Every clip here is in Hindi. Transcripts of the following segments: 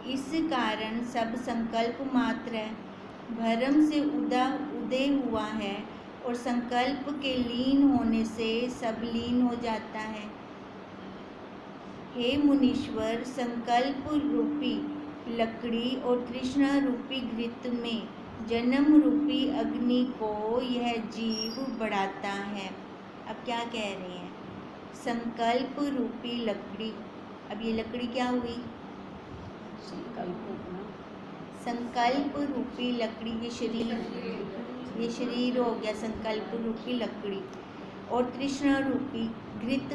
इस कारण सब संकल्प मात्र भ्रम से उदय हुआ है और संकल्प के लीन होने से सब लीन हो जाता है। हे मुनीश्वर, संकल्प रूपी लकड़ी और तृष्णा रूपी घृत में जन्म रूपी अग्नि को यह जीव बढ़ाता है। अब क्या कह रहे हैं? संकल्प रूपी लकड़ी, अब ये लकड़ी क्या हुई? संकल्प रूपी लकड़ी, ये शरीर हो गया संकल्प रूपी लकड़ी, और तृष्णा रूपी घृत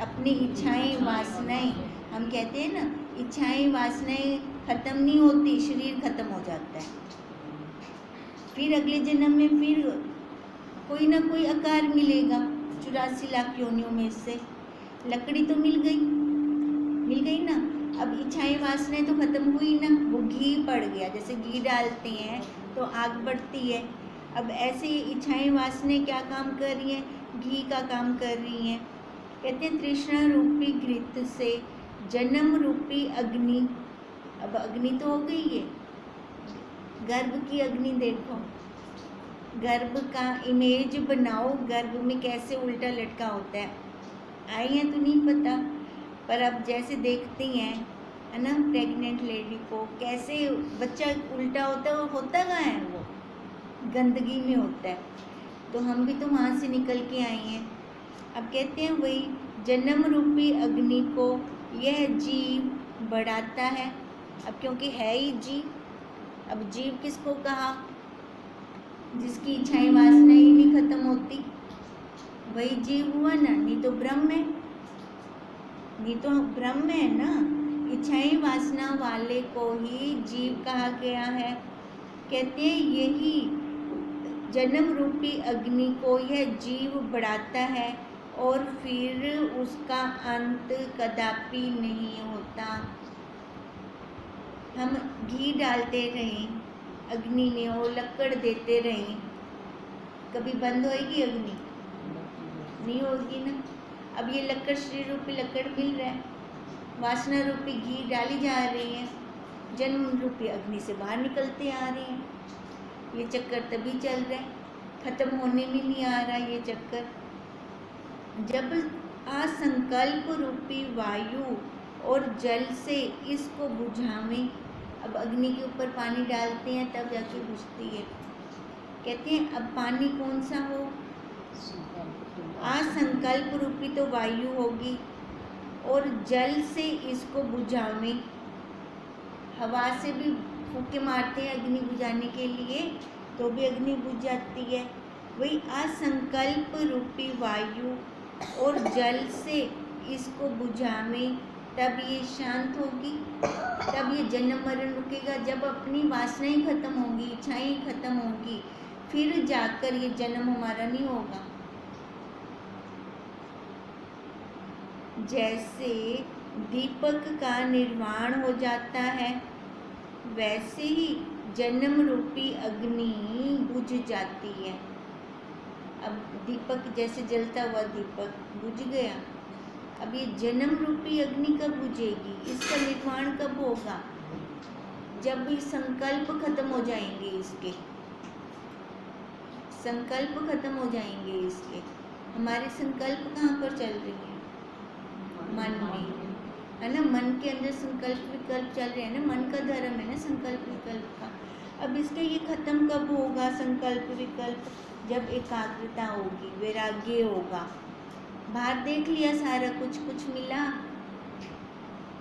अपनी इच्छाएं वासनाएं, हम कहते हैं ना इच्छाएं वासनाएं खत्म नहीं होती, शरीर खत्म हो जाता है। फिर अगले जन्म में फिर कोई ना कोई आकार मिलेगा। 84 लाख योनियों में से लकड़ी तो मिल गई ना। अब इच्छाएं वासनाएं तो खत्म हुई ना, वो घी पड़ गया। जैसे घी डालते हैं तो आग बढ़ती है। अब ऐसे इच्छाएं वासनाएं क्या काम कर रही हैं? घी का काम कर रही हैं। कहते हैं तृष्णा रूपी घृत से जन्म रूपी अग्नि, अब अग्नि तो हो गई है, गर्भ की अग्नि देखो, गर्भ का इमेज बनाओ, गर्भ में कैसे उल्टा लटका होता है। आई है तो नहीं पता, पर अब जैसे देखती हैं है ना प्रेग्नेंट लेडी को, कैसे बच्चा उल्टा होता है, वो होता कहाँ है? वो गंदगी में होता है। तो हम भी तो वहाँ से निकल के आई हैं। अब कहते हैं वही जन्म रूपी अग्नि को यह जीव बढ़ाता है। अब क्योंकि है ही जीव, अब जीव किसको कहा? जिसकी इच्छाएं वासनाएं ही नहीं खत्म होती, वही जीव हुआ ना। नहीं तो ब्रह्म है, नहीं तो ब्रह्म है ना। इच्छाएं वासना वाले को ही जीव कहा गया है। कहते हैं यही जन्म रूपी अग्नि को यह जीव बढ़ाता है और फिर उसका अंत कदापि नहीं होता। हम घी डालते रहें अग्नि में और लकड़ देते रहें, कभी बंद होएगी अग्नि? नहीं होगी ना। अब ये लकड़, शरीर रूपी लकड़ मिल रहा है, वासना रूपी घी डाली जा रही है, जन्म रूपी अग्नि से बाहर निकलते आ रहे हैं। ये चक्कर तभी चल रहा है, खत्म होने में नहीं आ रहा ये चक्कर। जब असंकल्प रूपी वायु और जल से इसको बुझावें, अब अग्नि के ऊपर पानी डालते हैं तब जाके बुझती है। कहते हैं अब पानी कौन सा हो? असंकल्प रूपी तो वायु होगी, और जल से इसको बुझावें, हवा से भी फूंके मारते हैं अग्नि बुझाने के लिए तो भी अग्नि बुझ जाती है। वही असंकल्प रूपी वायु और जल से इसको बुझावें, तब ये शांत होगी, तब ये जन्म मरण रुकेगा। जब अपनी वासनाएं खत्म होंगी, इच्छाएं खत्म होंगी, फिर जाकर ये जन्म हमारा नहीं होगा। जैसे दीपक का निर्वाण हो जाता है, वैसे ही जन्म रूपी अग्नि बुझ जाती है। अब दीपक जैसे जलता हुआ दीपक बुझ गया, अब ये जन्म रूपी अग्नि कब बुझेगी? इसका निर्वाण कब होगा? जब भी संकल्प खत्म हो जाएंगे, इसके संकल्प खत्म हो जाएंगे इसके। हमारे संकल्प कहाँ पर चल रही है? मन में, है ना। मन के अंदर संकल्प विकल्प चल रहे हैं ना, मन का धर्म है ना संकल्प विकल्प का। अब इसका ये खत्म कब होगा संकल्प विकल्प? जब एकाग्रता होगी, वैराग्य होगा। बाहर देख लिया सारा कुछ, कुछ मिला,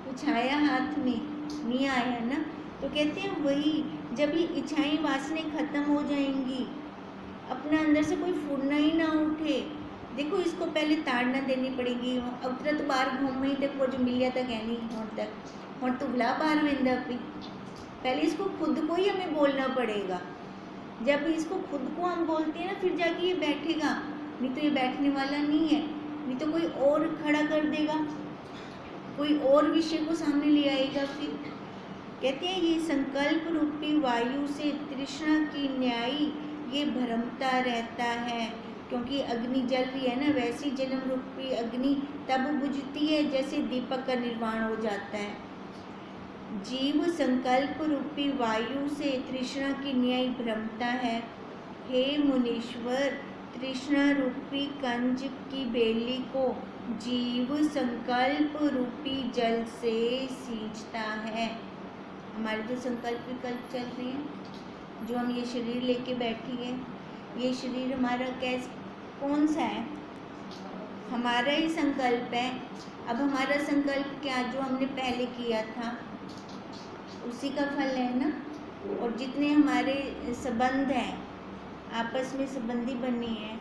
कुछ आया हाथ में? नहीं आया ना। तो कहते हैं वही जब ये इच्छाएं वासनाएं खत्म हो जाएंगी, अपना अंदर से कोई फुरना ही ना उठे। देखो इसको पहले ताड़ना देनी पड़ेगी। अब तो बाहर घूम ही तक वो जो मिलिया तक है नहीं हों तक, और तो बुला बाहर वेंदा पे, पहले इसको खुद को ही हमें बोलना पड़ेगा। जब इसको खुद को हम बोलते हैं ना, फिर जाके ये बैठेगा। नहीं तो ये बैठने वाला नहीं है, नहीं तो कोई और खड़ा कर देगा, कोई और विषय को सामने ले आएगा। फिर कहते हैं ये संकल्प रूपी वायु से तृष्णा की न्यायी ये भ्रमता रहता है, क्योंकि अग्नि जल रही है ना। वैसी जन्म रूपी अग्नि तब बुझती है जैसे दीपक का निर्वाण हो जाता है। जीव संकल्प रूपी वायु से तृष्णा की न्याय भ्रमता है। हे मुनीश्वर, तृष्णा रूपी कंज की बेली को जीव संकल्प रूपी जल से सींचता है। हमारे जो संकल्प विकल्प चल रहे हैं, जो हम ये शरीर लेके बैठी है, ये शरीर हमारा कौन सा है? हमारा ही संकल्प है। अब हमारा संकल्प क्या, जो हमने पहले किया था उसी का फल है ना। और जितने हमारे संबंध हैं, आपस में संबंधी बने हैं,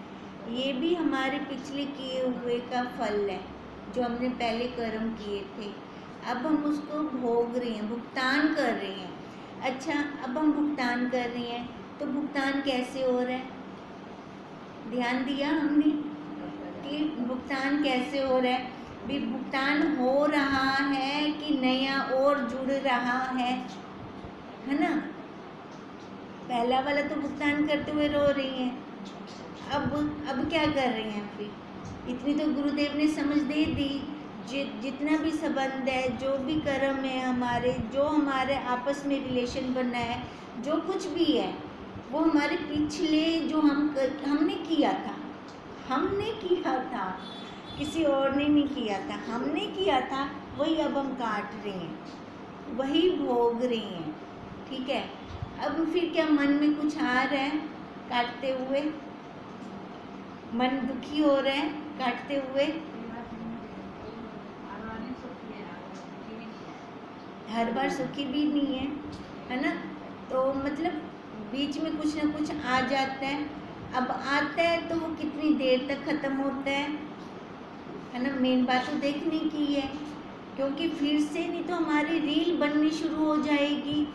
ये भी हमारे पिछले किए हुए का फल है, जो हमने पहले कर्म किए थे। अब हम उसको भोग रहे हैं, भुगतान कर रहे हैं। अच्छा, अब हम भुगतान कर रहे हैं, तो भुगतान कैसे हो रहा है? ध्यान दिया हमने कि भुगतान कैसे हो रहा है? भी भुगतान हो रहा है कि नया और जुड़ रहा है ना। पहला वाला तो भुगतान करते हुए रो रही हैं, अब क्या कर रही हैं? फिर इतनी तो गुरुदेव ने समझ दे दी। जितना भी संबंध है, जो भी कर्म है हमारे, जो हमारे आपस में रिलेशन बना है, जो कुछ भी है, वो हमारे पिछले जो हमने किया था, किसी और ने नहीं किया था, हमने किया था, वही अब हम काट रहे हैं, वही भोग रहे हैं। ठीक है। अब फिर क्या मन में कुछ आ रहा है काटते हुए? मन दुखी हो रहा है काटते हुए? हर बार सुखी भी नहीं है ना। तो मतलब बीच में कुछ ना कुछ आ जाता है। अब आता है तो वो कितनी देर तक ख़त्म होता है ना। मेन बात तो देखने की है, क्योंकि फिर से नहीं तो हमारी रील बननी शुरू हो जाएगी।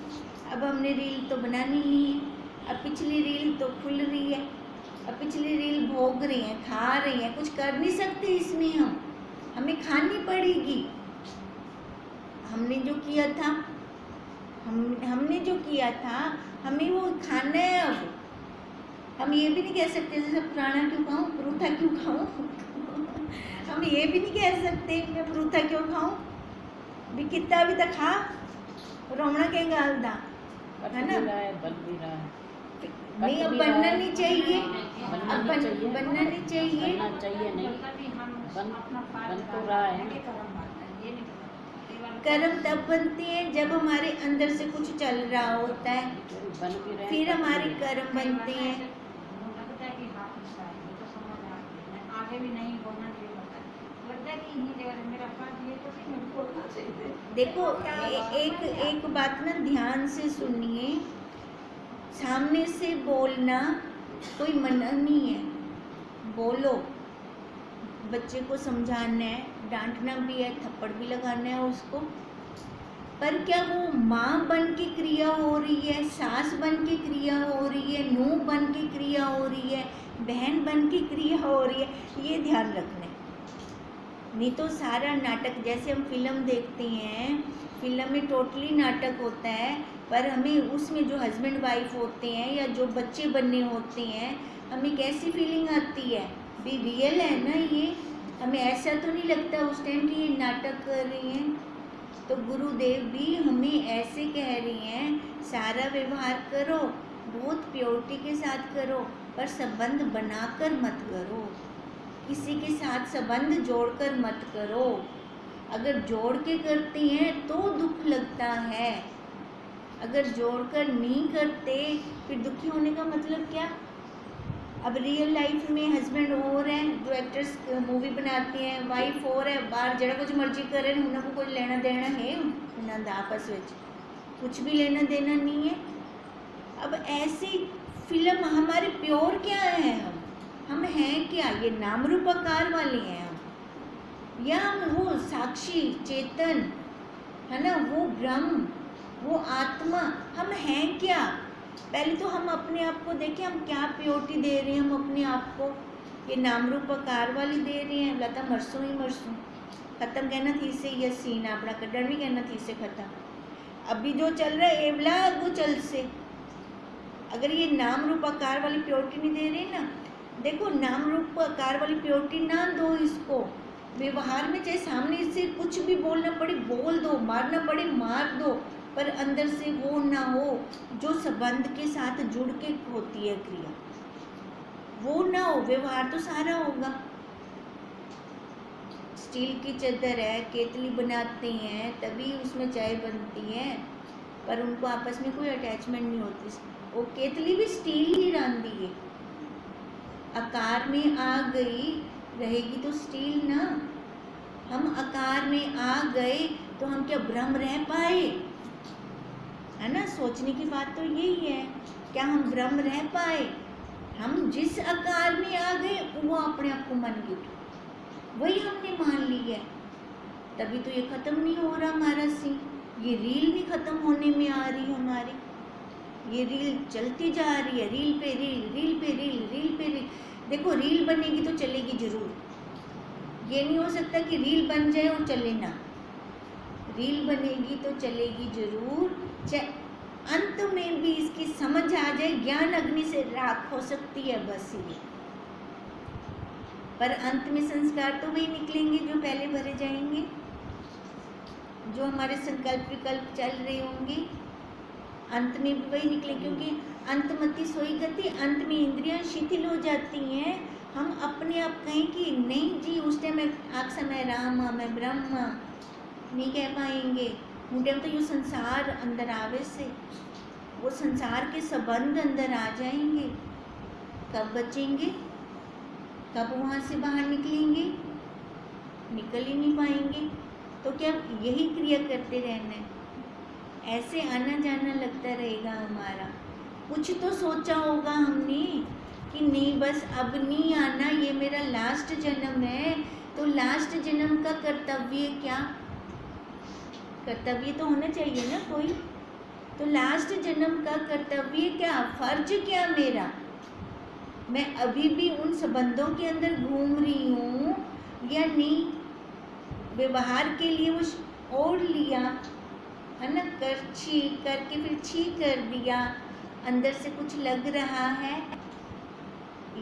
अब हमने रील तो बनानी नहीं है, अब पिछली रील तो खुल रही है, अब पिछली रील भोग रही हैं, खा रही हैं, कुछ कर नहीं सकते इसमें। हमें खानी पड़ेगी। हमने जो किया था, हमने जो किया था, हमें वो खाना है। अब हम ये भी नहीं कह सकते जैसे पुराना क्यों खाऊं, परूठा क्यों खाऊं। हम ये भी नहीं कह सकते मैं परूठा क्यों खाऊं, भी कितना भी तक खा रोमना के गाल दा, है ना। बन भी रहा है, नहीं, अब बनना नहीं चाहिए, अब बनना नहीं चाहिए, नहीं बन तो रहा है। कर्म तब बनते हैं जब हमारे अंदर से कुछ चल रहा होता है, फिर हमारे कर्म बनते हैं। देखो एक बात ना ध्यान से सुनिए। सामने से बोलना कोई मना नहीं है, बोलो। बच्चे को समझाना है, डांटना भी है, थप्पड़ भी लगाना है उसको। पर क्या वो माँ बन के क्रिया हो रही है, सास बन के क्रिया हो रही है, नूह बन के क्रिया हो रही है, बहन बन के क्रिया हो रही है, ये ध्यान रखना है। नहीं तो सारा नाटक, जैसे हम फिल्म देखते हैं, फिल्म में टोटली नाटक होता है, पर हमें उसमें जो हस्बैंड वाइफ होते हैं या जो बच्चे बनने होते हैं, हमें कैसी फीलिंग आती है? भी रियल है ना ये। हमें ऐसा तो नहीं लगता उस टाइम कि ये नाटक कर रही हैं। तो गुरुदेव भी हमें ऐसे कह रही हैं, सारा व्यवहार करो, बहुत प्योरिटी के साथ करो, पर संबंध बनाकर मत करो। किसी के साथ संबंध जोड़कर मत करो। अगर जोड़ के करती हैं तो दुख लगता है, अगर जोड़कर नहीं करते फिर दुखी होने का मतलब क्या? अब रियल लाइफ में हस्बैंड और है, जो एक्टर्स मूवी बनाते हैं, वाइफ और है, बाहर जरा कुछ मर्जी करे, उन्होंने कोई लेना देना है उन्होंने आपस में कुछ भी लेना देना नहीं है। अब ऐसी फिल्म हमारे प्योर क्या है? हम हैं क्या? ये नाम रूपाकार वाले हैं हम, या हम वो साक्षी चेतन है ना, वो ब्रह्म, वो आत्मा, हम हैं क्या? पहले तो हम अपने आप को देखें, हम क्या प्योरिटी दे रहे हैं हम अपने आप को। ये नाम रूपाकार वाली दे रहे हैं, लता मरसों ही मरसों खत्म कहना थी से, या सीना अपना कड्डन भी कहना थी से खत्म। अभी जो चल रहा है एवला वो चल से। अगर ये नाम रूपाकार वाली प्योरिटी नहीं दे रहे ना, देखो नाम रूपाकार वाली प्योरिटी ना दो इसको। व्यवहार में चाहे सामने से कुछ भी बोलना पड़े बोल दो, मारना पड़े मार दो, पर अंदर से वो ना हो जो संबंध के साथ जुड़ के होती है क्रिया, वो ना हो। व्यवहार तो सारा होगा। स्टील की चद्दर है, केतली बनाते हैं तभी उसमें चाय बनती है, पर उनको आपस में कोई अटैचमेंट नहीं होती। वो केतली भी स्टील ही रांधी है, आकार में आ गई रहेगी तो स्टील ना। हम आकार में आ गए तो हम क्या ब्रह्म रह पाए? है ना, सोचने की बात तो यही है, क्या हम ब्रह्म रह पाए? हम जिस आकार में आ गए वो अपने आप को मन गए, वही हमने मान ली है। तभी तो ये खत्म नहीं हो रहा हमारा सीन, ये रील नहीं खत्म होने में आ रही हमारी, ये रील चलती जा रही है, रील पे रील, रील पे रील, रील पे रील। देखो रील बनेगी तो चलेगी जरूर, ये नहीं हो सकता कि रील बन जाए और चले ना। रील बनेगी तो चलेगी जरूर, चाहे अंत में भी इसकी समझ आ जाए, ज्ञान अग्नि से राख हो सकती है बस ये, पर अंत में संस्कार तो वही निकलेंगे जो पहले भरे जाएंगे, जो हमारे संकल्प विकल्प चल रहे होंगे, अंत में भी वही निकले। क्योंकि अंतमति सोई गति, अंत में इंद्रियां शिथिल हो जाती हैं। हम अपने आप कहें कि नहीं जी उस टाइम आखसा मैं राम मैं ब्रह्म नहीं कह पाएंगे। उन टाइम तो ये संसार अंदर आवे से, वो संसार के संबंध अंदर आ जाएंगे। कब बचेंगे? कब वहाँ से बाहर निकलेंगे? निकल ही नहीं पाएंगे। तो क्या यही क्रिया करते रहना है? ऐसे आना जाना लगता रहेगा हमारा। कुछ तो सोचा होगा हमने कि नहीं बस अब नहीं आना, ये मेरा लास्ट जन्म है। तो लास्ट जन्म का कर्तव्य क्या? कर्तव्य तो होना चाहिए ना कोई। तो लास्ट जन्म का कर्तव्य क्या, फर्ज क्या मेरा? मैं अभी भी उन संबंधों के अंदर घूम रही हूँ या नहीं? व्यवहार के लिए वो ओढ़ लिया है ना, कर छी करके फिर छी कर दिया, अंदर से कुछ लग रहा है।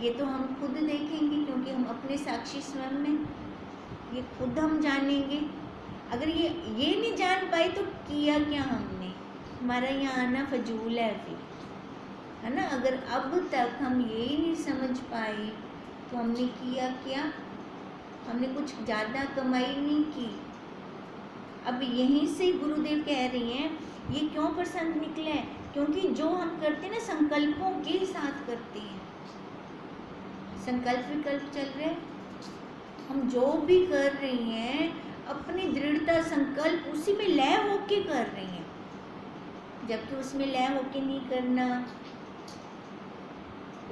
ये तो हम खुद देखेंगे क्योंकि हम अपने साक्षी स्वयं में, ये खुद हम जानेंगे। अगर ये नहीं जान पाए तो किया क्या हमने? हमारा यहाँ आना फजूल है फिर, है ना। अगर अब तक हम ये नहीं समझ पाए तो हमने किया क्या? हमने कुछ ज़्यादा कमाई नहीं की। अब यहीं से गुरुदेव कह रही हैं ये क्यों प्रसंग निकला है? क्योंकि जो हम करते हैं ना संकल्पों के साथ करते हैं, संकल्प विकल्प चल रहे हैं, हम जो भी कर रही हैं अपनी दृढ़ता संकल्प उसी में लय होके कर रही हैं, जबकि उसमें लय होके नहीं करना,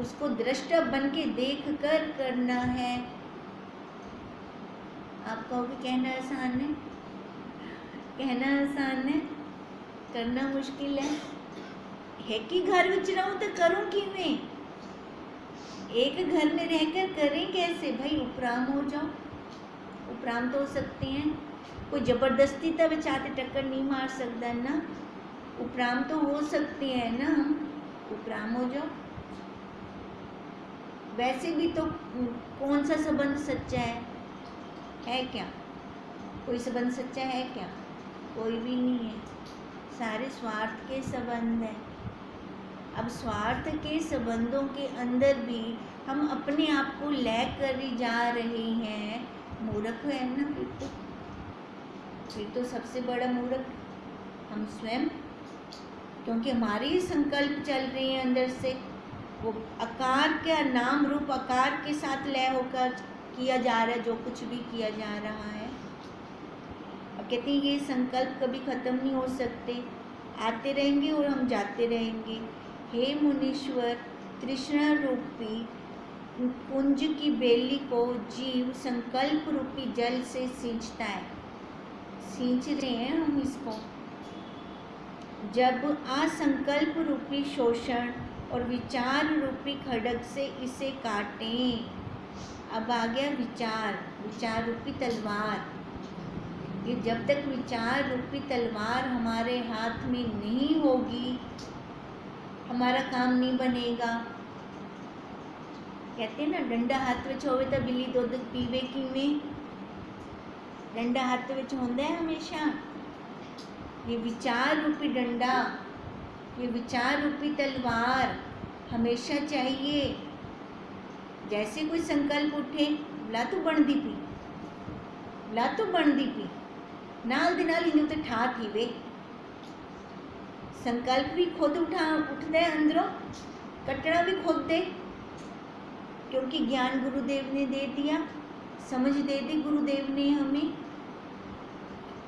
उसको दृष्टा बन के देख कर करना है। आप कहोगे कहना आसान है, कहना आसान है, करना मुश्किल है कि घर विच रहूं तो करूं किवें? एक घर में रहकर करें कैसे भाई? उपराम हो जाओ, उपराम तो हो सकते हैं, कोई जबरदस्ती तो बेचाते टक्कर नहीं मार सकता ना, उपराम तो हो सकते हैं ना, हम उपराम हो जाओ। वैसे भी तो कौन सा संबंध सच्चा है क्या? कोई संबंध सच्चा है क्या? कोई भी नहीं है, सारे स्वार्थ के संबंध हैं। अब स्वार्थ के संबंधों के अंदर भी हम अपने आप को लय कर जा रहे हैं, मूर्ख है ना फिर तो सबसे बड़ा मूर्ख हम स्वयं, क्योंकि हमारे ही संकल्प चल रहे हैं अंदर से। वो आकार का नाम रूप आकार के साथ लय होकर किया जा रहा है, जो कुछ भी किया जा रहा है। अब कहते हैं ये संकल्प कभी ख़त्म नहीं हो सकते, आते रहेंगे और हम जाते रहेंगे। हे मुनीश्वर, तृष्णा रूपी कुंज की बेली को जीव संकल्प रूपी जल से सींचता है, सींच रहे हैं हम इसको। जब असंकल्प रूपी शोषण और विचार रूपी खड्ग से इसे काटें। अब आ गया विचार, विचार रूपी तलवार। ये जब तक विचार रूपी तलवार हमारे हाथ में नहीं होगी हमारा काम नहीं बनेगा। कहते हैं ना डंडा हाथ में होवे तो बिल्ली दूध पीवे किवें? डंडा हाथ में होंदा है हमेशा, ये विचार रूपी डंडा, ये विचार रूपी तलवार हमेशा चाहिए। जैसे कोई संकल्प उठे, ला तू बनदी पी, ला तू बनदी पी, नाल दे नाल इन्हें उते ठा थी वे। संकल्प भी खुद उठता है अंदरों, कटना भी खुद दे, क्योंकि ज्ञान गुरुदेव ने दे दिया, समझ दे दी गुरुदेव ने हमें।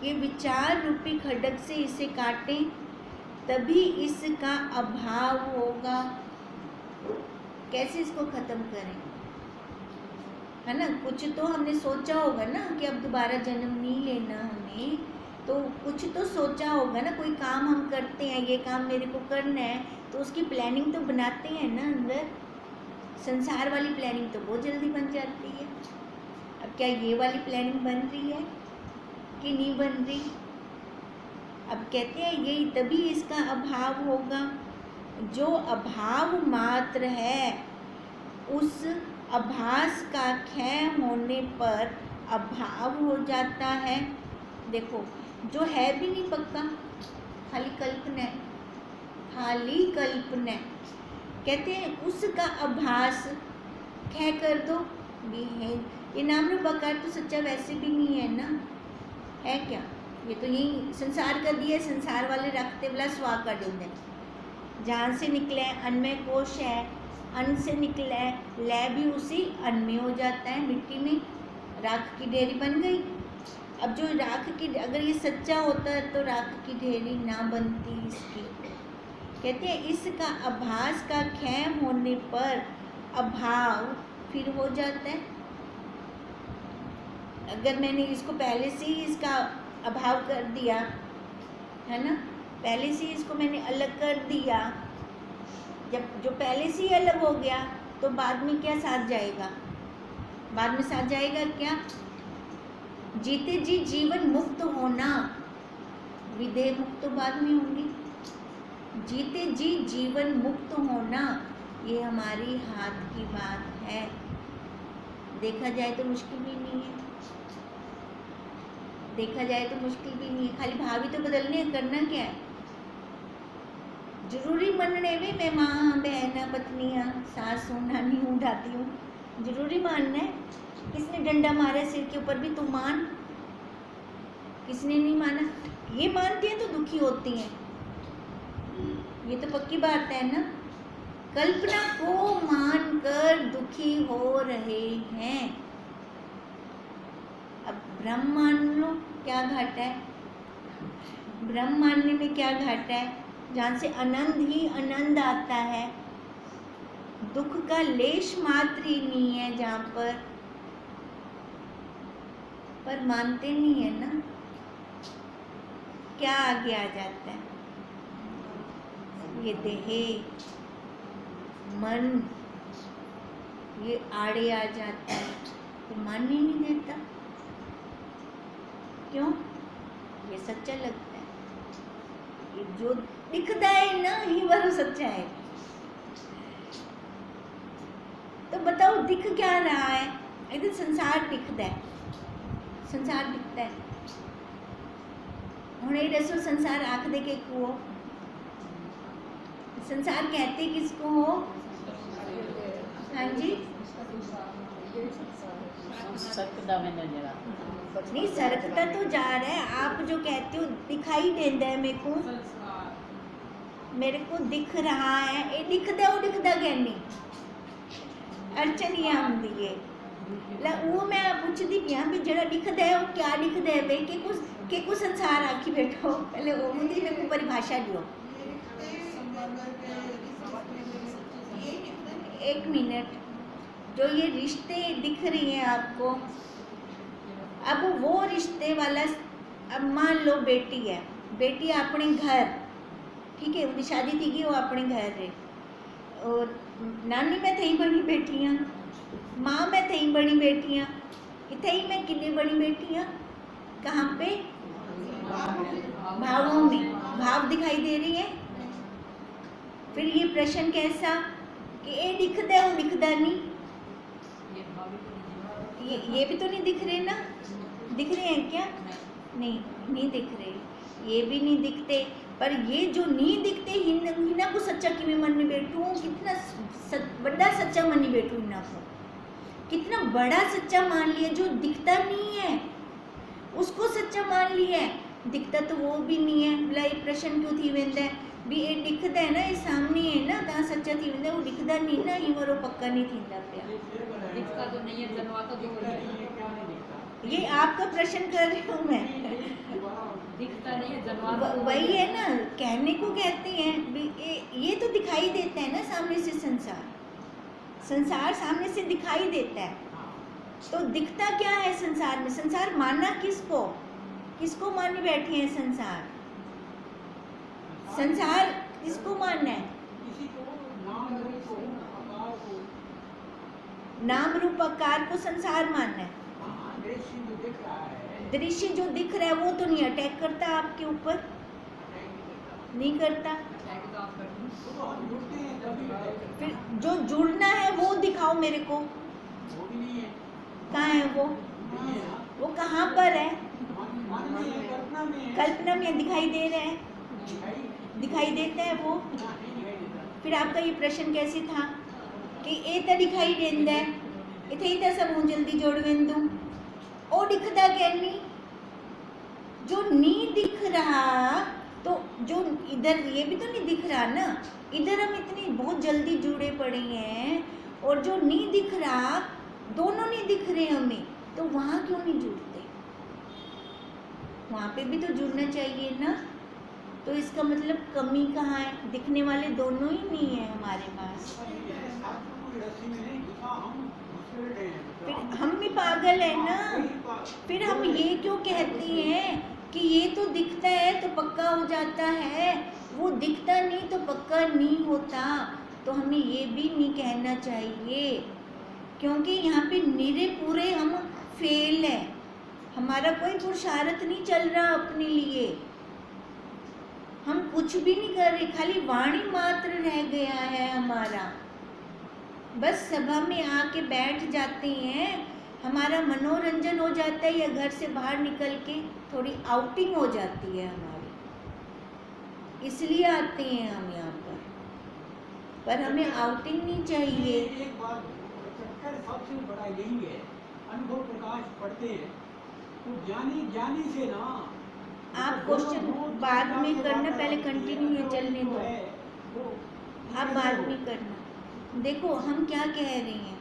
ये विचार रूपी खड्ग से इसे काटें, तभी इसका अभाव होगा। कैसे इसको खत्म करें, है ना? कुछ तो हमने सोचा होगा ना कि अब दोबारा जन्म नहीं लेना हमें, तो कुछ तो सोचा होगा ना। कोई काम हम करते हैं, ये काम मेरे को करना है, तो उसकी प्लानिंग तो बनाते हैं ना अंदर। संसार वाली प्लानिंग तो बहुत जल्दी बन जाती है। अब क्या ये वाली प्लानिंग बन रही है कि नहीं बन रही? अब कहते हैं यही तभी इसका अभाव होगा। जो अभाव मात्र है, उस आभास का क्षय होने पर अभाव हो जाता है। देखो, जो है भी नहीं पक्का, खाली कल्पना है, खाली कल्पना है। कहते हैं उसका आभास क्षय कर दो, ये है। ये नाम रूप आकार तो सच्चा वैसे भी नहीं है ना, है क्या? ये तो यही संसार का दिया, संसार वाले रखते वाला स्वा कर देते। जहाँ से निकले अन्नमय कोश है, अन्न से निकला है, लय भी उसी अन्न में हो जाता है, मिट्टी में राख की ढेरी बन गई। अब जो राख की, अगर ये सच्चा होता है तो राख की ढेरी ना बनती इसकी। कहते हैं इसका आभास का क्षय होने पर अभाव फिर हो जाता है। अगर मैंने इसको पहले से ही इसका अभाव कर दिया है ना, पहले से इसको मैंने अलग कर दिया, जब जो पहले से ही अलग हो गया तो बाद में क्या साथ जाएगा? बाद में साथ जाएगा क्या? जीते जी जीवन मुक्त होना, विदेह मुक्त तो बाद में होंगी। जीते जी जीवन मुक्त होना, ये हमारी हाथ की बात है। देखा जाए तो मुश्किल भी नहीं है, देखा जाए तो मुश्किल भी नहीं है। खाली भावी तो बदलने है, करना क्या है? जरूरी मानने में मैं माँ बहन पत्नियाँ सास हूँ नानी हूँ दादी हूँ, जरूरी मानना है? किसने डंडा मारा सिर के ऊपर भी, तू मान। किसने नहीं माना? ये मानती हैं तो दुखी होती हैं, ये तो पक्की बात है ना। कल्पना को मानकर दुखी हो रहे हैं। अब ब्रह्म मान लो, क्या घाटा है? ब्रह्म मानने में क्या घाटा है? जहाँ से आनंद ही आनंद आता है, दुख का लेश मात्र ही नहीं है जहाँ पर मानते नहीं है ना। क्या आगे आ जाता है? ये देह मन, ये आड़े आ जाता है, तो मान ही नहीं देता। क्यों? ये सच्चा लगता है, ये जो दिखता है ना ही वो सच्चा है। तो बताओ दिख क्या रहा है? इधर संसार दिखता है, संसार दिखता है। हुणे दसो संसार आँख दे के को संसार कहते किसको हो? हाँ जी, नहीं सरकता तो जा रहा है। आप जो कहते हो दिखाई देता है मेरे को दिख रहा है, ये दिखता वो दिखता क्या नहीं? अड़चन ही आती है। वो मैं पूछती पिया भी जरा दिखता है वो क्या दिखता है वे के कुछ संसार आखी बैठो। पहले वो मुझे मेरे को परिभाषा दियो। एक मिनट, जो ये रिश्ते दिख रही हैं आपको, अब वो रिश्ते वाला, अब मान लो बेटी है, बेटी अपने घर, ठीक है, उनकी शादी थी कि वो अपने घर है, और नानी में थी बड़ी बेटियाँ, माँ में थी बड़ी बेटियाँ, इतनी में कितनी बड़ी बेटियाँ, कहाँ पे? भावों में भाव दिखाई दे रही है। फिर ये प्रश्न कैसा कि ये दिखता है वो दिखता नहीं, ये भी तो नहीं दिख रहे ना। दिख रहे हैं क्या? नहीं दिख रहे। ये भी नहीं दिखते, पर ये जो नहीं दिखते हिना को सच्चा कि मैं मन में बैठूं, कितना बड़ा सच्चा मन में बैठूं, हिना को कितना बड़ा सच्चा मान लिया। जो दिखता नहीं है उसको सच्चा मान लिया है, दिखता तो वो भी नहीं है। बोला ये प्रश्न क्यों थी वेंदा है भी, ये दिखता है ना, ये सामने है ना, कहाँ सच्चा थी वेंदा, वो दिखता नहीं ना, ये वारो पक्का नहीं थींदा पिया। दिखता तो नहीं है, जनवा तो दूर है। ये आपका प्रश्न कर रही हूँ मैं। दिखता नहीं है, जनवा वही है ना, कहने को कहते हैं भी ये तो दिखाई देता है ना सामने से, संसार सामने से दिखाई देता है, तो दिखता क्या है संसार में? संसार माना किसको माने बैठे हैं? संसार किसको मानना है? नाम रूप आकार को संसार मानना है। दृश्य जो दिख रहा है वो तो नहीं अटैक करता आपके ऊपर, नहीं करता। फिर जो जुड़ना है वो दिखाओ मेरे को, कहाँ है वो कहाँ पर है? कल्पना में दिखाई दे रहा है, दिखाई देता है वो। फिर आपका ये प्रश्न कैसे था कि ए तो दिखाई देता है, इथे ही तो सब हूँ जल्दी जोड़ वेंदू, ओ दिखता क्या नहीं? जो नहीं दिख रहा, तो जो इधर ये भी तो नहीं दिख रहा ना, इधर हम इतनी बहुत जल्दी जुड़े पड़े हैं, और जो नहीं दिख रहा, दोनों नहीं दिख रहे हमें, तो वहाँ क्यों नहीं जुड़ते? वहाँ पे भी तो जुड़ना चाहिए ना। तो इसका मतलब कमी कहाँ है? दिखने वाले दोनों ही नहीं है हमारे पास। फिर हम भी पागल है ना, फिर हम ये क्यों कहते हैं कि ये तो दिखता है तो पक्का हो जाता है, वो दिखता नहीं तो पक्का नहीं होता। तो हमें ये भी नहीं कहना चाहिए, क्योंकि यहाँ पे निरे पूरे हम फेल है, हमारा कोई पुरुषार्थ नहीं चल रहा अपने लिए, हम कुछ भी नहीं कर रहे, खाली वाणी मात्र रह गया है हमारा। बस सभा में आके बैठ जाते हैं, हमारा मनोरंजन हो जाता है, या घर से बाहर निकल के थोड़ी आउटिंग हो जाती है हमारी, इसलिए आते हैं हम यहाँ पर हमें आउटिंग नहीं चाहिए। एक बात चक्कर सबसे बड़ा यही है, अनुभव प्रकाश पढ़ते हैं तो ज्ञानी से ना, आप क्वेश्चन बाद में करना, पहले कंटिन्यू ये चलने दो, आप बाद में करना। देखो हम क्या कह रहे हैं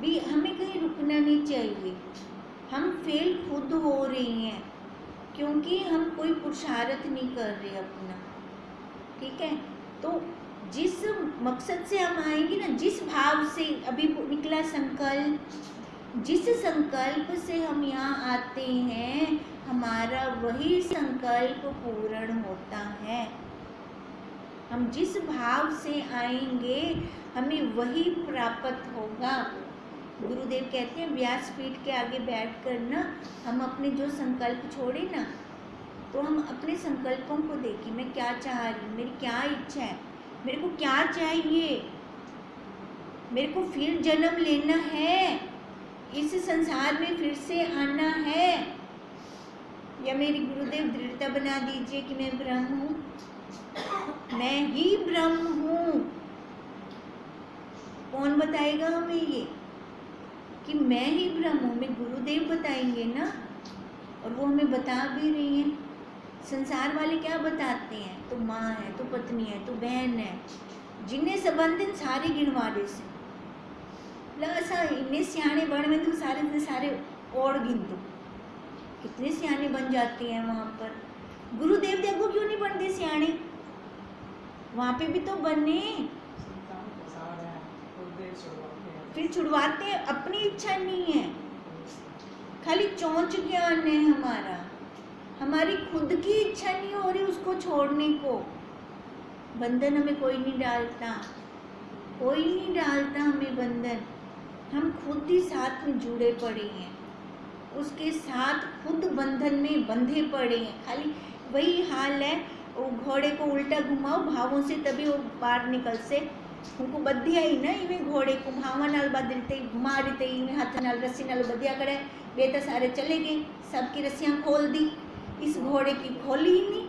भी, हमें कहीं रुकना नहीं चाहिए, हम फेल खुद हो रहे हैं क्योंकि हम कोई पुरुषार्थ नहीं कर रहे अपना, ठीक है। तो जिस मकसद से हम आएंगे ना, जिस भाव से अभी निकला संकल्प, जिस संकल्प से हम यहाँ आते हैं, हमारा वही संकल्प पूर्ण होता है। हम जिस भाव से आएंगे हमें वही प्राप्त होगा। गुरुदेव कहते हैं व्यासपीठ के आगे बैठ कर ना, हम अपने जो संकल्प छोड़े ना, तो हम अपने संकल्पों को देखें, मैं क्या चाह रही हूँ, मेरी क्या इच्छा है, मेरे को क्या चाहिए, मेरे को फिर जन्म लेना है, इस संसार में फिर से आना है, या मेरी गुरुदेव दृढ़ता बना दीजिए कि मैं ब्रह्म हूँ, मैं ही ब्रह्म हूँ। कौन बताएगा हमें ये कि मैं ही ब्रह्म हूँ? हमें गुरुदेव बताएंगे ना, और वो हमें बता भी रही हैं। संसार वाले क्या बताते हैं? तो माँ है, तो पत्नी है, तो बहन है, जिन्हें संबंधित सारे गिनवाड़े से ऐसा इन्हें सियाने बन में, तो सारे और गिन दो कितने सियाने बन जाते हैं वहाँ पर। गुरुदेव देखो क्यों नहीं बनते सियाने? वहाँ पे भी तो बने, फिर छुड़वाते हैं, अपनी इच्छा नहीं है, खाली चौंच ज्ञान है हमारा, हमारी खुद की इच्छा नहीं हो रही उसको छोड़ने को। बंधन हमें कोई नहीं डालता, कोई नहीं डालता हमें बंधन, हम खुद ही साथ में जुड़े पड़े हैं, उसके साथ खुद बंधन में बंधे पड़े हैं। खाली वही हाल है, वो घोड़े को उल्टा घुमाओ भावों से, तभी वो बाहर निकल से। उनको बधिया ही ना, इवें घोड़े को भावा नाल बदलते घुमा देते, इवें हाथ नाल रस्सी नाल बधिया करे, बे तो सारे चले गए, सबकी रस्सियाँ खोल दी, इस घोड़े की खोली ही नहीं।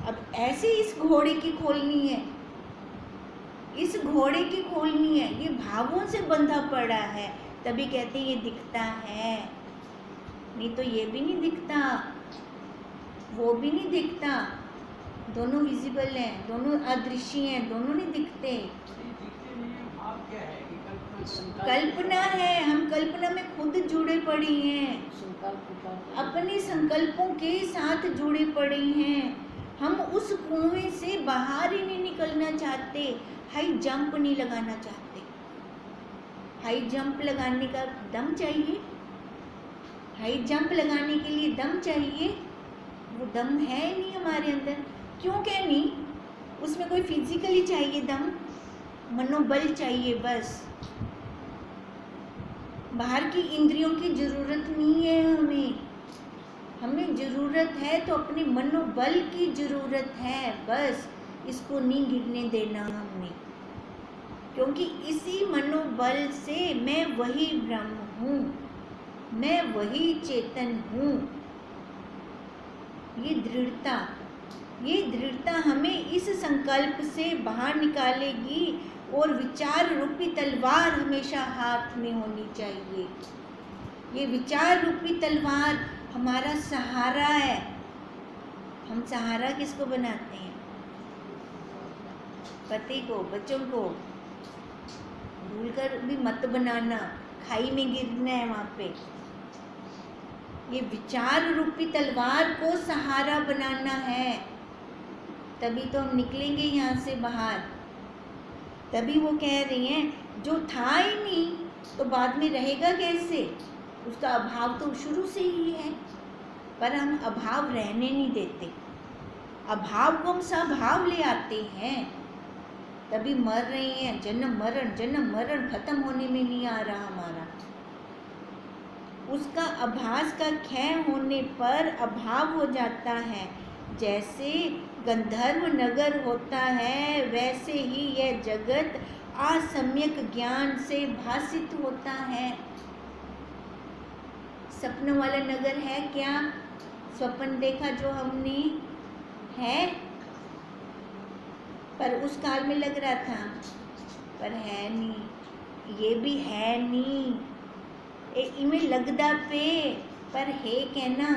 अब ऐसे इस घोड़े की खोलनी है, इस घोड़े की खोलनी है, ये भावों से बंधा पड़ा है, तभी कहते हैं ये दिखता है, नहीं तो ये भी नहीं दिखता, वो भी नहीं दिखता। दोनों विजिबल हैं, दोनों अदृश्य हैं, दोनों नहीं दिखते। दिखते नहीं है, भाव क्या है कि कल्पना है, हम कल्पना में खुद जुड़े पड़े हैं, अपने संकल्पों के साथ जुड़े पड़े हैं। हम उस कुएं से बाहर ही नहीं निकलना चाहते, हाई जंप नहीं लगाना चाहते। हाई जंप लगाने का दम चाहिए, हाई जंप लगाने के लिए दम चाहिए, वो दम है नहीं हमारे अंदर। क्यों क्या नहीं? उसमें कोई फिजिकली चाहिए दम, मनोबल चाहिए बस। बाहर की इंद्रियों की ज़रूरत नहीं है हमें ज़रूरत है तो अपने मनोबल की ज़रूरत है बस। इसको नहीं गिरने देना हमने, क्योंकि इसी मनोबल से मैं वही ब्रह्म हूँ, मैं वही चेतन हूँ। ये दृढ़ता हमें इस संकल्प से बाहर निकालेगी, और विचार रूपी तलवार हमेशा हाथ में होनी चाहिए। ये विचार रूपी तलवार हमारा सहारा है। हम सहारा किसको बनाते हैं? पति को, बच्चों को। भूलकर भी मत बनाना, खाई में गिरना है वहाँ पे। ये विचार रूपी तलवार को सहारा बनाना है, तभी तो हम निकलेंगे यहाँ से बाहर। तभी वो कह रही हैं जो था ही नहीं तो बाद में रहेगा कैसे? उसका अभाव तो शुरू से ही है, पर हम अभाव रहने नहीं देते। अभाव को हम सभाव ले आते हैं, तभी मर रहे हैं। जन्म मरण खत्म होने में नहीं आ रहा हमारा। उसका आभास का क्षय होने पर अभाव हो जाता है। जैसे गंधर्व नगर होता है, वैसे ही यह जगत असम्यक ज्ञान से भासित होता है। सपनों वाला नगर है क्या? स्वप्न देखा जो हमने है, पर उस काल में लग रहा था, पर है नहीं। ये भी है नहीं, इनमें लगदा पे, पर है कहना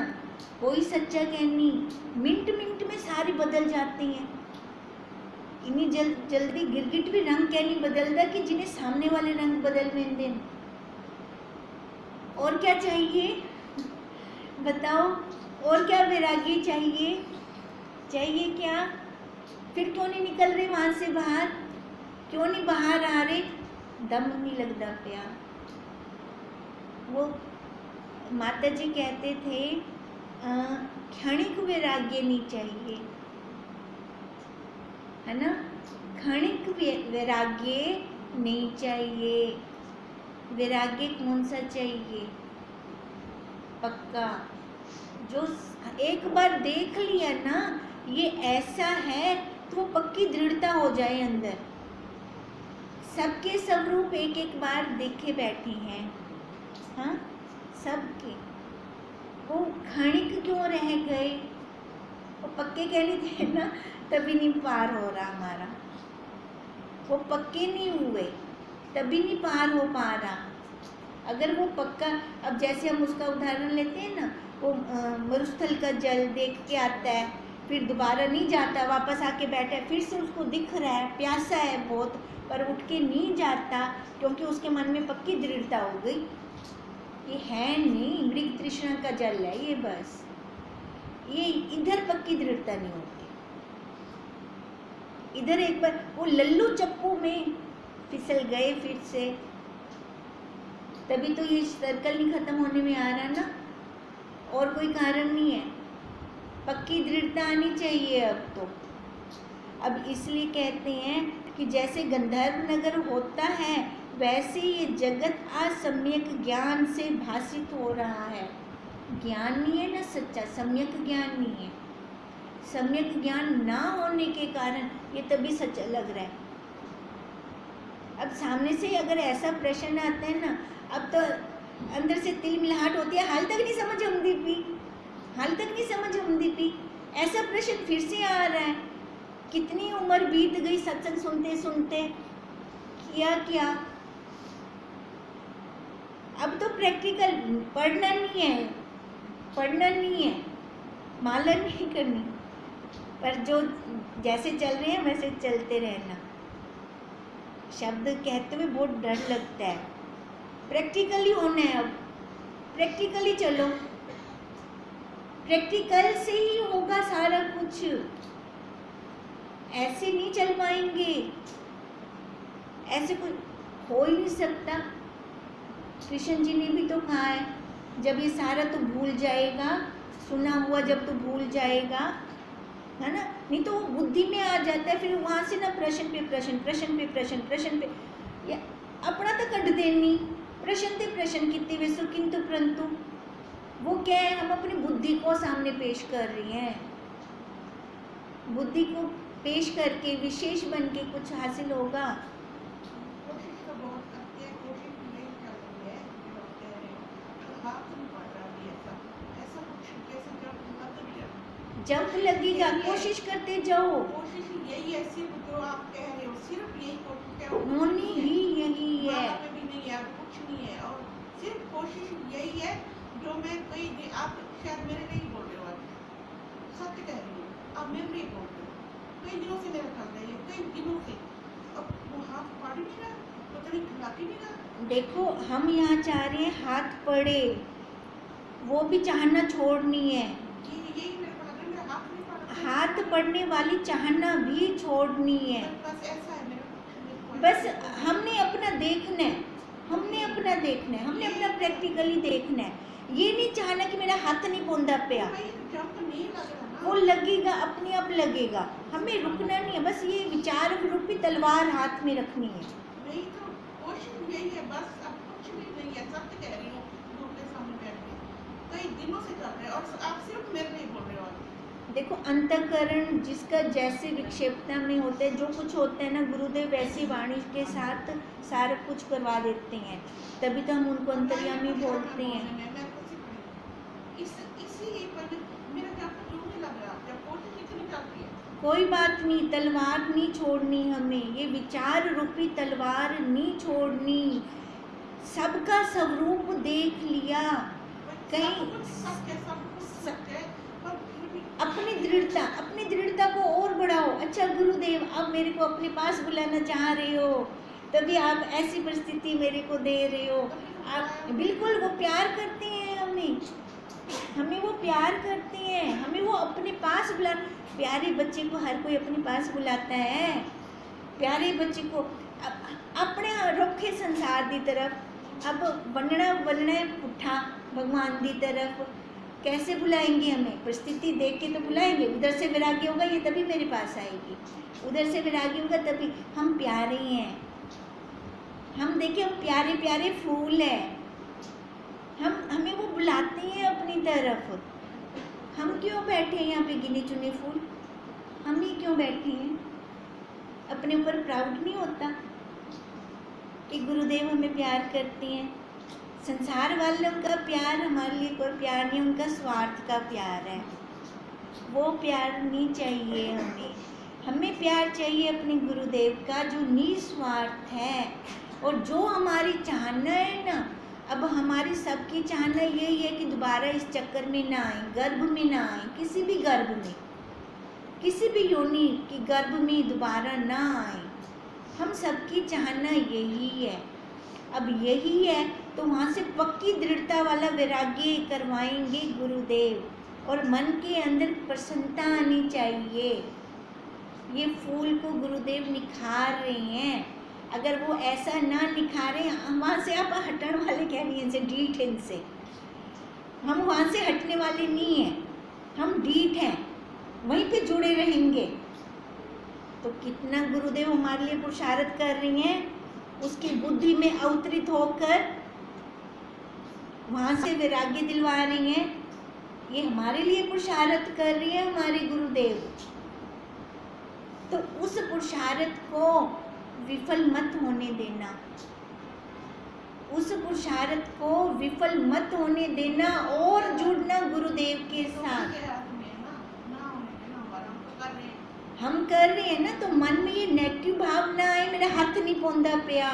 कोई सच्चा कहनी। मिनट में सारी बदल जाती हैं। इन्हीं जल्दी गिरगिट भी रंग क्या नहीं बदलता कि जिन्हें सामने वाले रंग बदल में दें। और क्या चाहिए बताओ? और क्या वैरागी चाहिए? चाहिए क्या? फिर क्यों नहीं निकल रहे वहाँ से बाहर? क्यों नहीं बाहर आ रहे? दम नहीं लगता प्यार। वो माता जी कहते थे क्षणिक वैराग्य नहीं चाहिए, है ना? क्षणिक वैराग्य नहीं चाहिए। वैराग्य कौन सा चाहिए? पक्का, जो एक बार देख लिया ना ये ऐसा है, तो वो पक्की दृढ़ता हो जाए अंदर। सबके सब रूप एक एक बार देखे बैठी हैं, हाँ सबके। वो क्षणिक क्यों रह गए? वो पक्के कहने थे ना, तभी नहीं पार हो रहा हमारा। वो पक्के नहीं हुए, तभी नहीं पार हो पा रहा। अगर वो पक्का, अब जैसे हम उसका उदाहरण लेते हैं ना, वो मरुस्थल का जल देख के आता है, फिर दोबारा नहीं जाता, वापस आके बैठा है, फिर से उसको दिख रहा है, प्यासा है बहुत, पर उठ के नहीं जाता, क्योंकि उसके मन में पक्की दृढ़ता हो गई। ये है नहीं, मृग तृष्णा का जल है ये, बस ये इधर पक्की दृढ़ता नहीं होती। इधर एक बार वो लल्लू चप्पू में फिसल गए फिर से, तभी तो ये सर्कल नहीं खत्म होने में आ रहा ना, और कोई कारण नहीं है। पक्की दृढ़ता आनी चाहिए अब तो। अब इसलिए कहते हैं कि जैसे गंधर्व नगर होता है, वैसे ये जगत असम्यक ज्ञान से भासित हो रहा है। ज्ञान नहीं है ना सच्चा, सम्यक ज्ञान नहीं है। सम्यक ज्ञान ना होने के कारण ये तभी सच्चा लग रहा है। अब सामने से अगर ऐसा प्रश्न आता है ना, अब तो अंदर से तिल मिलाहट होती है, हाल तक नहीं समझ आती भी, हाल तक नहीं समझ हम दीपी। ऐसा प्रश्न फिर से आ रहा है। कितनी उम्र बीत गई सत्संग सुनते सुनते, किया क्या? अब तो प्रैक्टिकल पढ़ना नहीं है, माला नहीं करनी, पर जो जैसे चल रहे हैं वैसे चलते रहना। शब्द कहते हुए बहुत डर लगता है। प्रैक्टिकली होना है। अब प्रैक्टिकली चलो, प्रैक्टिकल से ही होगा सारा कुछ। ऐसे नहीं चल पाएंगे, ऐसे कुछ हो ही नहीं सकता। कृष्ण जी ने भी तो कहा है, जब ये सारा तो भूल जाएगा, सुना हुआ जब तो भूल जाएगा, है ना, नहीं तो वो बुद्धि में आ जाता है। फिर वहाँ से ना प्रश्न पे प्रश्न पे या अपना तो कट देनी, प्रश्न ते प्रश्न कितने वे सो किंतु परंतु। वो क्या है, हम अपनी बुद्धि को सामने पेश कर रही हैं। बुद्धि को पेश करके विशेष बन के कुछ हासिल होगा? कोशिश तो बहुत करते हैं, कोशिश नहीं कर रही है, जो कह रहे हैं हाथ नहीं पड़ रहा भी ऐसा कुछ कैसे जब मत दिया जब लगेगा कोशिश करते जाओ। कोशिश यही है, सिर्फ जो आप कह रहे हो सिर्फ यही कोशिश है, होनी ही यही है। माला में भी नहीं है, कुछ नहीं है, और सिर्फ कोशिश यही है जो मैं कई आप शायद मेरे लिए बोल रहे हो, आज सत्य कह रही हूँ, आप मेरे लिए बोल रहे हो। कई दिनों से मेरा चल रहा है, कई दिनों से, अब वो हाथ पड़ नहीं रहा, पता नहीं खिलाती नहीं रहा। देखो हम यहाँ चाह रहे हैं हाथ पड़े, वो भी चाहना छोड़नी है। यही मेरे को लग रहा है, मेरा हाथ नहीं पड़ रहा। हाथ पड़ने वाली चाहना भी छोड़नी है। बस ऐसा है मेरा, बस हमने अपना देखना है, हमने अपना प्रैक्टिकली देखना है। ये नहीं चाहना कि मेरा हाथ नहीं पौंदा पिया, जब नहीं लग रहा ना, वो लगेगा, अपने आप लगेगा। हमें रुकना नहीं है, बस ये विचार रूपी तलवार हाथ में रखनी है। नहीं तो कोशिश यही है, बस अब कुछ भी नहीं है, सत्य कह रही हूँ, ग्रुप के सामने बैठ के कई दिनों से कर रहे हैं, और आप सिर्फ मेरे लिए बोल रहे हो। देखो अंतःकरण जिसका जैसे विक्षेपता में होता है, जो कुछ होता है ना, गुरुदेव वैसी वाणी के साथ सारा कुछ करवा देते हैं, तभी तो हम उनको अंतर्यामी बोलते हैं। कोई बात नहीं, तलवार नहीं छोड़नी हमें, ये विचार रूपी तलवार नहीं छोड़नी। सबका स्वरूप देख लिया, कहीं अपनी दृढ़ता को और बढ़ाओ। अच्छा गुरुदेव, अब मेरे को अपने पास बुलाना चाह रहे हो, तभी आप ऐसी परिस्थिति मेरे को दे रहे हो। आप बिल्कुल, वो प्यार करते हैं हमें वो प्यार करते हैं, हमें वो अपने पास बुला। प्यारे बच्चे को हर कोई अपने पास बुलाता है। प्यारे बच्चे को अपने रोखे संसार की तरफ, अब बनना पुठा भगवान की तरफ कैसे बुलाएंगे? हमें परिस्थिति देख के तो बुलाएंगे। उधर से वैराग्य होगा, ये तभी मेरे पास आएगी। उधर से वैराग्य होगा तभी। हम प्यारे हैं, हम देखिए, हम प्यारे प्यारे फूल हैं। हमें वो बुलाते हैं अपनी तरफ। हम क्यों बैठे हैं यहाँ पे गिने चुने फूल? हम ही क्यों बैठे हैं? अपने ऊपर प्राउड नहीं होता कि गुरुदेव हमें प्यार करते हैं? संसार वालों का प्यार हमारे लिए कोई प्यार नहीं, उनका स्वार्थ का प्यार है। वो प्यार नहीं चाहिए हमें प्यार चाहिए अपने गुरुदेव का, जो निस्वार्थ है। और जो हमारी चाहना है ना, अब हमारी सबकी चाहना यही है कि दोबारा इस चक्कर में ना आए, गर्भ में ना आए, किसी भी गर्भ में, किसी भी योनि की गर्भ में दोबारा ना आए। हम सबकी चाहना यही है। अब यही है तो वहाँ से पक्की दृढ़ता वाला वैराग्य करवाएंगे गुरुदेव, और मन के अंदर प्रसन्नता आनी चाहिए। ये फूल को गुरुदेव निखार रहे हैं। अगर वो ऐसा ना निखारे, वहाँ से आप हटने वाले कह रही हैं, इनसे डीठ हैं, इनसे हम वहाँ से हटने वाले नहीं हैं, हम डीठ हैं, वहीं पे जुड़े रहेंगे। तो कितना गुरुदेव हमारे लिए पुरुषार्थ कर रही हैं, उसकी बुद्धि में अवतरित होकर वहाँ से वैराग्य दिलवा रही हैं। ये हमारे लिए पुरुषार्थ कर रही है हमारे गुरुदेव। तो उस पुरुषार्थ को विफल मत होने देना। उस पुरुषार्थ को विफल मत होने देना और जुड़ना गुरुदेव के तो साथ। उनके हाथ में है ना होने देना हमारा, हम तो कर रहे हैं। हम कर रहे हैं ना, तो मन में ये नेगेटिव भाव ना आए, मेरा हाथ नहीं पौंदा पिया,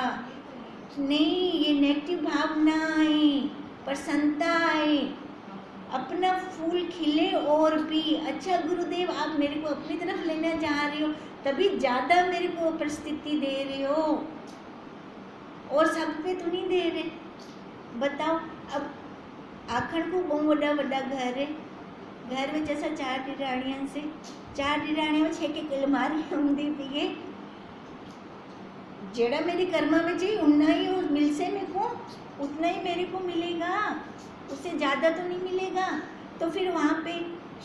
नहीं, ये नेगेटिव भाव ना आए, प्रसन्नता आए, अपना फूल खिले और भी। अच्छा गुरुदेव, आप मेरे को अपनी तरफ लेना चाह रहे हो, तभी ज़्यादा मेरे को परिस्थिति दे रहे हो, और सब पे तो नहीं दे रहे। बताओ, अब आखण को बहुत बड़ा बड़ा घर है, घर में जैसा 4 टिराणियां से 4 टिराणियों में 6 के अलमारी होंगी पिए, जेड़ा मेरे कर्मा में चाहिए उतना ही उस मिल से मेरे को उतना ही मेरे को मिलेगा, उससे ज़्यादा तो नहीं मिलेगा। तो फिर वहाँ पे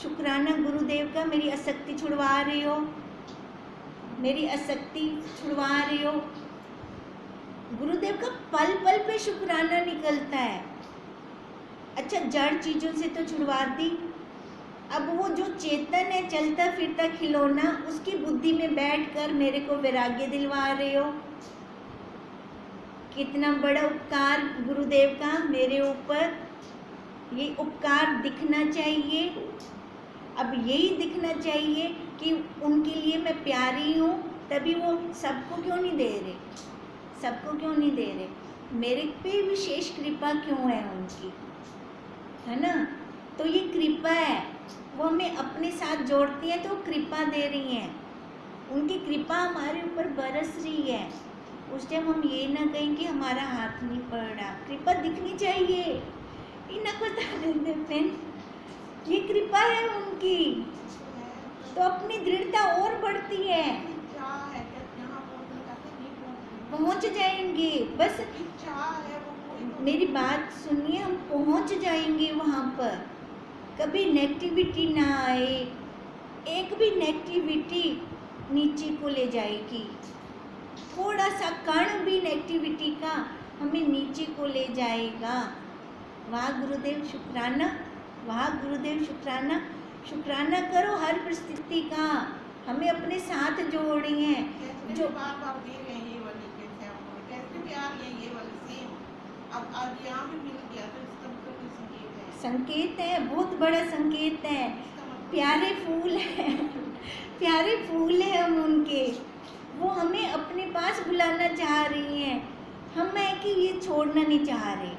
शुक्राना गुरुदेव का, मेरी आसक्ति छुड़वा रहे हो, मेरी आसक्ति छुड़वा रहे हो। गुरुदेव का पल पल पे शुक्राना निकलता है। अच्छा, जड़ चीज़ों से तो छुड़वा दी, अब वो जो चेतन है, चलता फिरता खिलौना, उसकी बुद्धि में बैठकर मेरे को वैराग्य दिलवा रहे हो। कितना बड़ा उपकार गुरुदेव का मेरे ऊपर, ये उपकार दिखना चाहिए। अब यही दिखना चाहिए कि उनके लिए मैं प्यारी हूँ, तभी वो सबको क्यों नहीं दे रहे, सबको क्यों नहीं दे रहे, मेरे पे विशेष कृपा क्यों है उनकी, है ना। तो ये कृपा है, वो हमें अपने साथ जोड़ती है, तो कृपा दे रही हैं, उनकी कृपा हमारे ऊपर बरस रही है। उस टाइम हम ये ना कहें कि हमारा हाथ नहीं पड़ रहा, कृपा दिखनी चाहिए। इन्हें बता देते फ्रेंड, ये कृपा है उनकी, तो अपनी दृढ़ता और बढ़ती है, इच्छा है कि यहाँ पहुँचना चाहते नहीं पहुँच पहुंच जाएंगे। बस रहे। इच्छा है वो पूरी तो मेरी बात सुनिए, हम पहुंच जाएंगे वहाँ पर, कभी नेगेटिविटी ना आए, एक भी नेगेटिविटी नीचे को ले जाएगी, थोड़ा सा कण भी नेगेटिविटी का हमें नीचे को ले जाएगा। वाह गुरुदेव शुक्राना, वाह गुरुदेव शुक्राना, शुक्राना करो हर परिस्थिति का, हमें अपने साथ जोड़ रही हैं। कैसे जो बार बार दे रहे हैं ये वाली, कैसे आपको कैसे प्यार है ये वाली सेम, अब आज यहाँ भी मिल गया तो इसका मतलब कोई संकेत है, संकेत है, बहुत बड़ा संकेत है, इसका मतलब प्यारे फूल हैं, प्यारे फूल हैं हम उनके, वो हमें अपने पास बुलाना चाह रही हैं। हम है कि ये छोड़ना नहीं चाह रहे,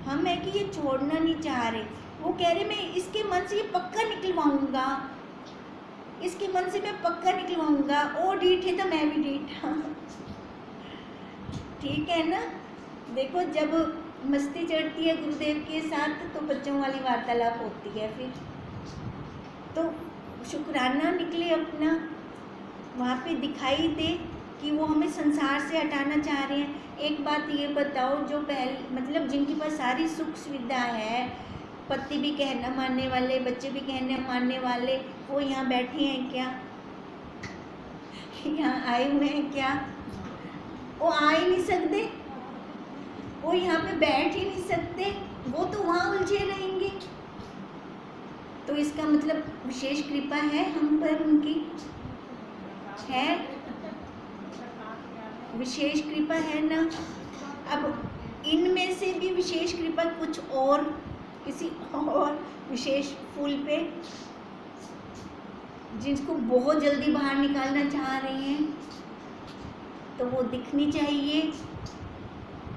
हम है कि ये छोड़ना नहीं चाह रहे। वो कह रहे मैं इसके मन से ये पक्का निकलवाऊंगा, इसके मन से मैं पक्का निकलवाऊंगा, ओ डीठ है तो मैं भी डीठ हाँ, ठीक है ना। देखो, जब मस्ती चढ़ती है गुरुदेव के साथ तो बच्चों वाली वार्तालाप होती है, फिर तो शुक्राना निकले अपना, वहाँ पे दिखाई दे कि वो हमें संसार से हटाना चाह रहे हैं। एक बात ये बताओ, जो पहले मतलब जिनके पास सारी सुख सुविधा है, पति भी कहना मानने वाले, बच्चे भी कहने मानने वाले, वो यहाँ बैठे हैं क्या, यहाँ आए हुए हैं क्या, वो आ ही नहीं सकते, वो यहाँ पे बैठ ही नहीं सकते, वो तो वहाँ उलझे रहेंगे। तो इसका मतलब विशेष कृपा है हम पर उनकी, है विशेष कृपा है ना। अब इनमें से भी विशेष कृपा कुछ और, किसी और विशेष फूल पे जिसको बहुत जल्दी बाहर निकालना चाह रही हैं, तो वो दिखनी चाहिए,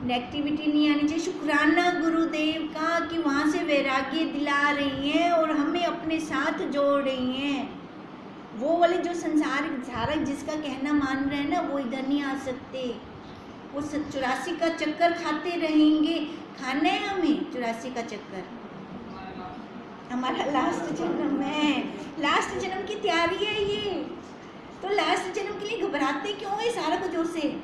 नेगेटिविटी नहीं आनी चाहिए। शुक्राना गुरुदेव का कि वहाँ से वैराग्य दिला रही हैं और हमें अपने साथ जोड़ रही हैं। वो वाले जो संसारिक धारक जिसका कहना मान रहे हैं ना, वो इधर नहीं आ सकते, वो 84 का चक्कर खाते रहेंगे। खाना है हमें 84 का चक्कर, हमारा लास्ट जन्म है, लास्ट जन्म की तैयारी है ये। तो लास्ट जन्म के लिए घबराते क्यों है सारा कुछ जोर से।